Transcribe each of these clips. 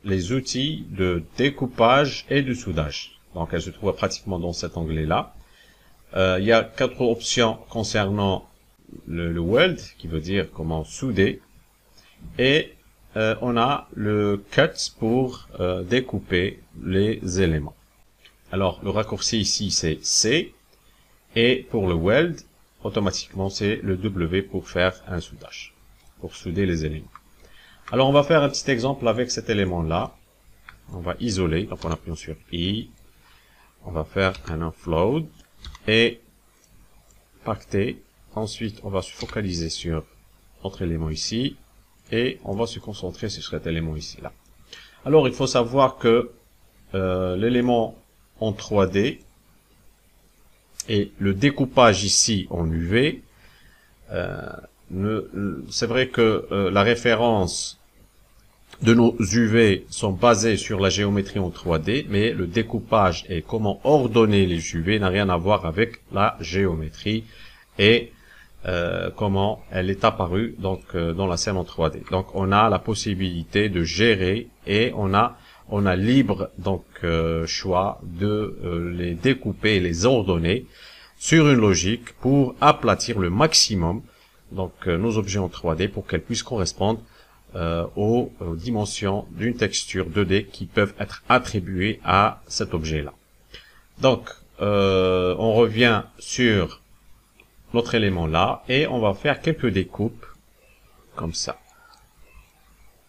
les outils de découpage et de soudage. Donc, elle se trouve pratiquement dans cet onglet-là. Il y a 4 options concernant le weld, qui veut dire comment souder. Et on a le cut pour découper les éléments. Alors, le raccourci ici, c'est C. Et pour le weld, automatiquement, c'est le W pour faire un soudage, pour souder les éléments. Alors, on va faire un petit exemple avec cet élément-là. On va isoler, donc en appuyant sur I. On va faire un offload et pacter. Ensuite, on va se focaliser sur notre élément ici et on va se concentrer sur cet élément ici, là. Alors, il faut savoir que l'élément en 3D et le découpage ici en UV, c'est vrai que la référence de nos UV sont basés sur la géométrie en 3D, mais le découpage et comment ordonner les UV n'a rien à voir avec la géométrie et comment elle est apparue donc dans la scène en 3D. Donc on a la possibilité de gérer et on a libre donc choix de les découper et les ordonner sur une logique pour aplatir le maximum donc nos objets en 3D pour qu'elles puissent correspondre aux dimensions d'une texture 2D qui peuvent être attribuées à cet objet-là. Donc, on revient sur notre élément là et on va faire quelques découpes comme ça.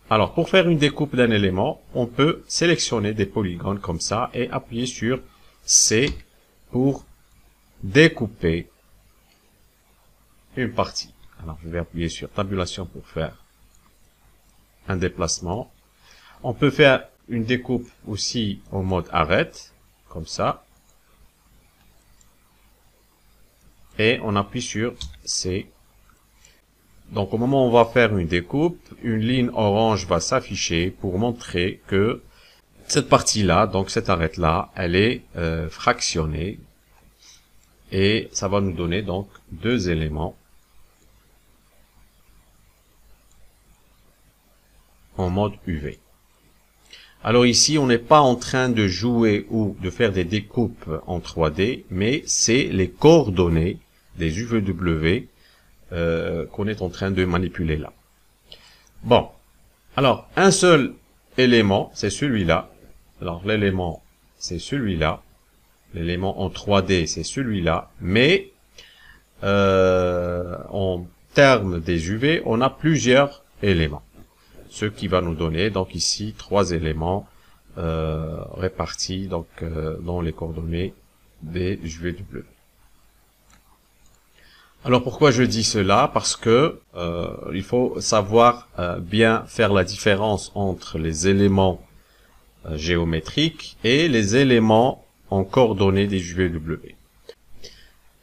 Alors, pour faire une découpe d'un élément, on peut sélectionner des polygones comme ça et appuyer sur C pour découper une partie. Alors, je vais appuyer sur tabulation pour faire un déplacement. On peut faire une découpe aussi en mode arrête, comme ça. Et on appuie sur C. Donc au moment où on va faire une découpe, une ligne orange va s'afficher pour montrer que cette partie-là, donc cette arête-là, elle est fractionnée. Et ça va nous donner donc 2 éléments en mode UV. Alors ici, on n'est pas en train de jouer ou de faire des découpes en 3D, mais c'est les coordonnées des UVW qu'on est en train de manipuler là. Bon, alors un seul élément, c'est celui-là. Alors l'élément, c'est celui-là. L'élément en 3D, c'est celui-là. Mais en termes des UV, on a plusieurs éléments. Ce qui va nous donner donc ici 3 éléments répartis donc dans les coordonnées des UVW. Alors pourquoi je dis cela? Parce que il faut savoir bien faire la différence entre les éléments géométriques et les éléments en coordonnées des UVW.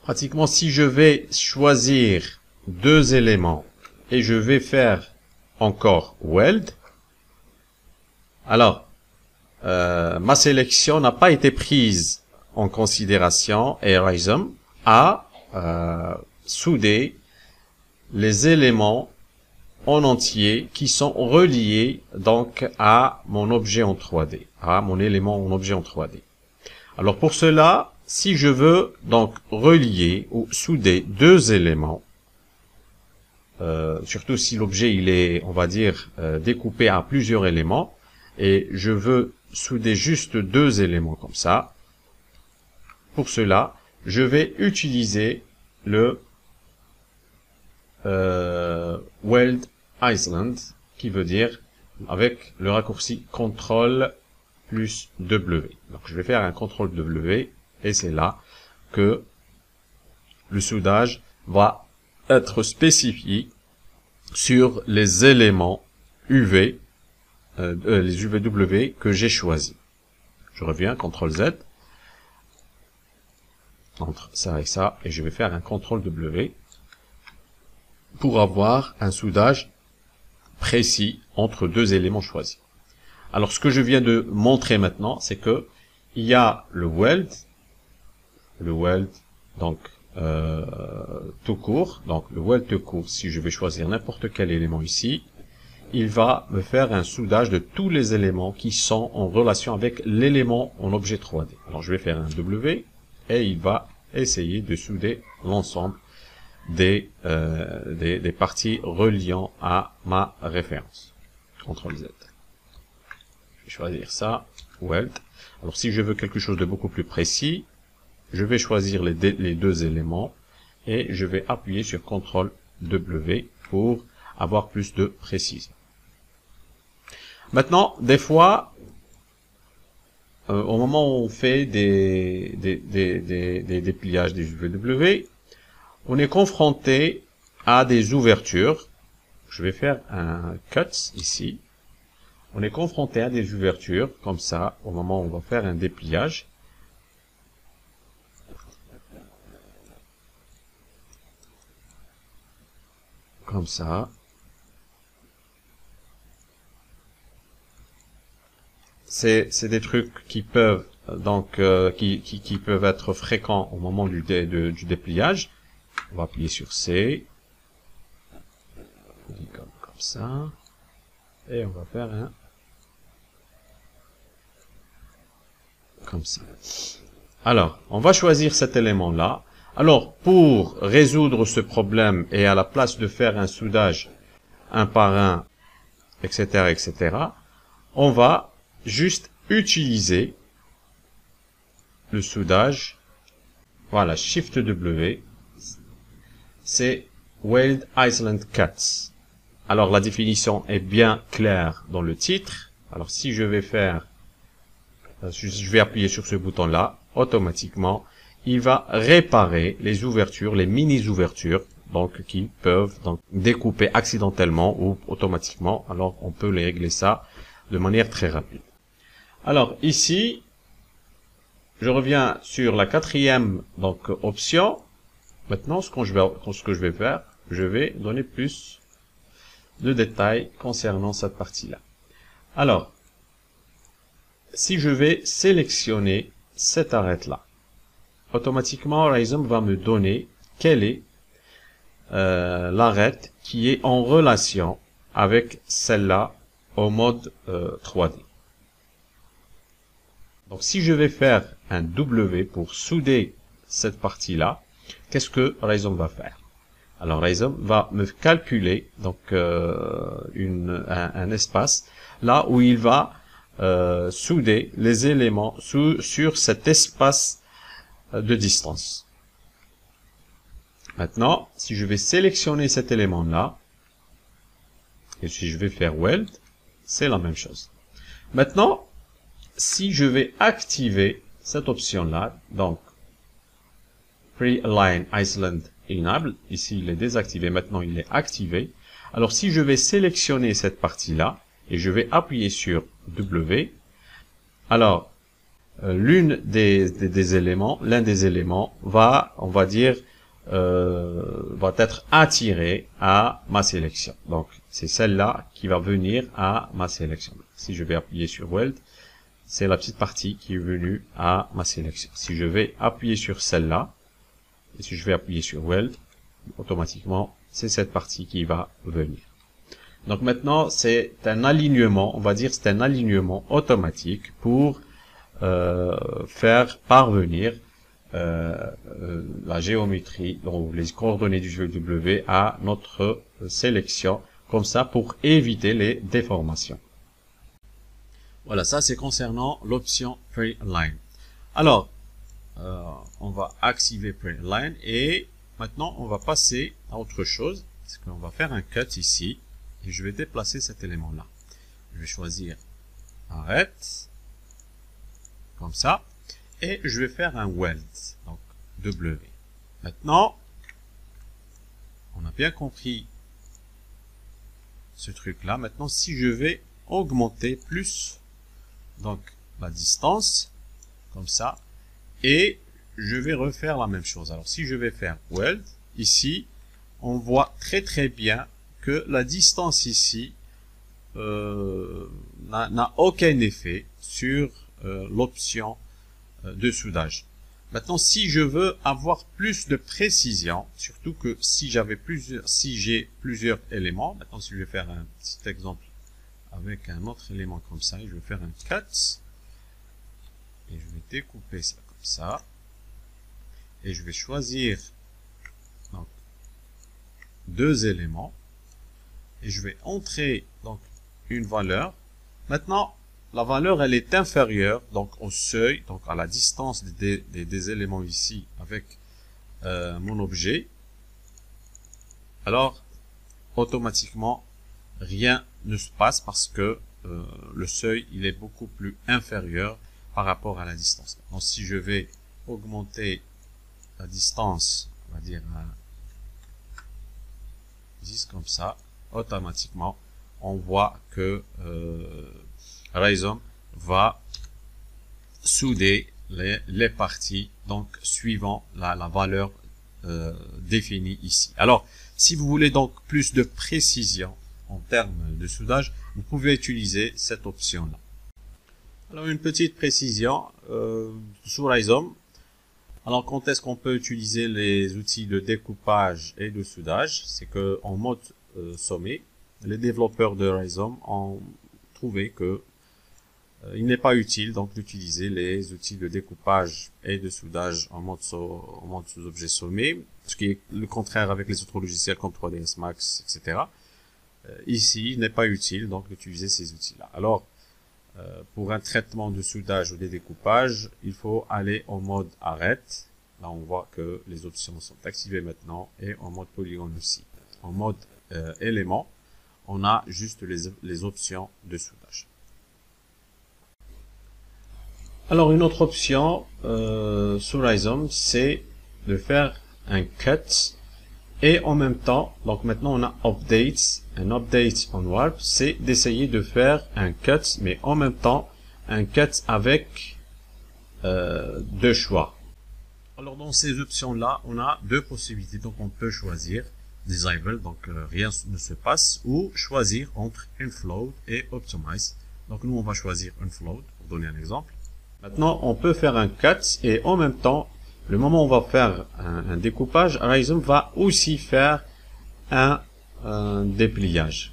Pratiquement, si je vais choisir 2 éléments et je vais faire encore weld, alors ma sélection n'a pas été prise en considération et Rhizome a soudé les éléments en entier qui sont reliés donc à mon objet en 3D, à mon élément en objet en 3D. Alors pour cela, si je veux donc relier ou souder 2 éléments, surtout si l'objet il est, on va dire, découpé à plusieurs éléments, et je veux souder juste 2 éléments comme ça, pour cela, je vais utiliser le Weld Island, qui veut dire avec le raccourci CTRL plus W. Donc je vais faire un CTRL W, et c'est là que le soudage va être spécifié sur les éléments UV, les UVW que j'ai choisis. Je reviens, CTRL Z, entre ça et ça, et je vais faire un CTRL W pour avoir un soudage précis entre 2 éléments choisis. Alors ce que je viens de montrer maintenant, c'est que il y a le weld donc tout court, donc le weld tout court, si je vais choisir n'importe quel élément ici, il va me faire un soudage de tous les éléments qui sont en relation avec l'élément en objet 3D. Alors je vais faire un W et il va essayer de souder l'ensemble des parties reliant à ma référence. CTRL Z. Je vais choisir ça, Weld. Alors si je veux quelque chose de beaucoup plus précis, je vais choisir les deux éléments et je vais appuyer sur CTRL W pour avoir plus de précision. Maintenant, des fois, au moment où on fait des dépliages des UV, on est confronté à des ouvertures. Je vais faire un cut ici. On est confronté à des ouvertures, comme ça, au moment où on va faire un dépliage. Comme ça. C'est des trucs qui peuvent donc qui peuvent être fréquents au moment du dépliage. On va appuyer sur C. Comme ça. Et on va faire un comme ça. Alors, on va choisir cet élément-là. Alors, pour résoudre ce problème et à la place de faire un soudage un par un, etc., etc., on va juste utiliser le soudage. Voilà, Shift W. C'est Weld Iceland Cuts. Alors, la définition est bien claire dans le titre. Alors, si je vais faire, je vais appuyer sur ce bouton-là, automatiquement, il va réparer les ouvertures, les mini-ouvertures, donc qui peuvent donc découper accidentellement ou automatiquement. Alors, on peut les régler ça de manière très rapide. Alors, ici, je reviens sur la quatrième donc option. Maintenant, ce que je vais faire, je vais donner plus de détails concernant cette partie-là. Alors, si je vais sélectionner cette arête-là, automatiquement, Rhizome va me donner quelle est l'arête qui est en relation avec celle-là au mode 3D. Donc, si je vais faire un W pour souder cette partie-là, qu'est-ce que Rhizome va faire? Alors, Rhizome va me calculer donc un espace là où il va souder les éléments sur cet espace de distance. Maintenant, si je vais sélectionner cet élément-là, et si je vais faire Weld, c'est la même chose. Maintenant, si je vais activer cette option-là, donc Pre-Align Iceland Enable, ici il est désactivé, maintenant il est activé. Alors si je vais sélectionner cette partie-là, et je vais appuyer sur W, alors l'un des éléments va, on va dire, va être attiré à ma sélection. Donc c'est celle-là qui va venir à ma sélection. Si je vais appuyer sur Weld, c'est la petite partie qui est venue à ma sélection. Si je vais appuyer sur celle-là, et si je vais appuyer sur Weld, automatiquement, c'est cette partie qui va venir. Donc maintenant, c'est un alignement, on va dire, c'est un alignement automatique pour faire parvenir la géométrie, donc les coordonnées du jeu W à notre sélection, comme ça, pour éviter les déformations. Voilà, ça c'est concernant l'option Pre-Align. Alors, on va activer Pre-Align et maintenant on va passer à autre chose. C'est qu'on va faire un cut ici et je vais déplacer cet élément-là. Je vais choisir arrête, comme ça, et je vais faire un Weld, donc W. Maintenant, on a bien compris ce truc-là. Maintenant, si je vais augmenter plus donc la distance, comme ça, et je vais refaire la même chose. Alors si je vais faire Weld, ici, on voit très très bien que la distance ici n'a aucun effet sur l'option de soudage. Maintenant, si je veux avoir plus de précision, surtout que si j'ai plusieurs éléments, maintenant si je vais faire un petit exemple avec un autre élément comme ça, et je vais faire un cut, et je vais découper ça comme ça, et je vais choisir donc, deux éléments, et je vais entrer donc une valeur. Maintenant, la valeur elle est inférieure donc au seuil, donc à la distance des éléments ici avec mon objet. Alors automatiquement rien ne se passe parce que le seuil il est beaucoup plus inférieur par rapport à la distance. Donc si je vais augmenter la distance, on va dire à 10 comme ça, automatiquement on voit que Rhizome va souder les parties donc suivant la valeur définie ici. Alors si vous voulez donc plus de précision en termes de soudage, vous pouvez utiliser cette option là. Alors une petite précision sur Rhizome. Alors quand est-ce qu'on peut utiliser les outils de découpage et de soudage? C'est que en mode sommet, les développeurs de Rhizome ont trouvé que il n'est pas utile donc d'utiliser les outils de découpage et de soudage en mode sous-objet sommet, ce qui est le contraire avec les autres logiciels comme 3ds Max, etc. Ici, il n'est pas utile donc d'utiliser ces outils-là. Alors, pour un traitement de soudage ou de découpage, il faut aller en mode arrête. Là, on voit que les options sont activées maintenant et en mode polygone aussi. En mode élément, on a juste les options de soudage. Alors une autre option sur Rhizome, c'est de faire un cut et en même temps, donc maintenant on a update, un update on warp, c'est d'essayer de faire un cut mais en même temps un cut avec deux choix. Alors dans ces options là, on a deux possibilités, donc on peut choisir disable, donc rien ne se passe, ou choisir entre infloat et optimize. Donc nous on va choisir infloat pour donner un exemple. Maintenant, on peut faire un cut et en même temps, le moment où on va faire un découpage, Rhizome va aussi faire un dépliage.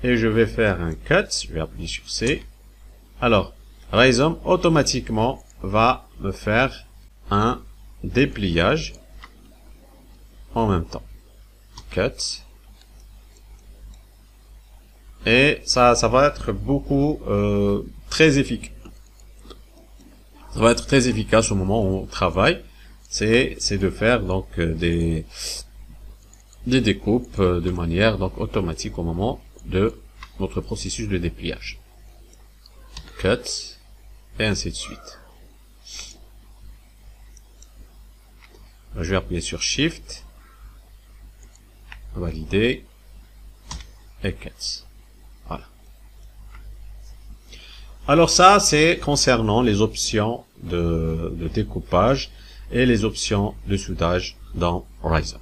Et je vais faire un cut, je vais appuyer sur C. Alors, Rhizome automatiquement va me faire un dépliage en même temps. Cut. Et ça va être beaucoup très efficace. Ça va être très efficace au moment où on travaille. C'est de faire donc des découpes de manière donc automatique au moment de notre processus de dépliage. Cut et ainsi de suite. Je vais appuyer sur Shift, valider et cut. Voilà. Alors ça, c'est concernant les options de découpage et les options de soudage dans Rhizome.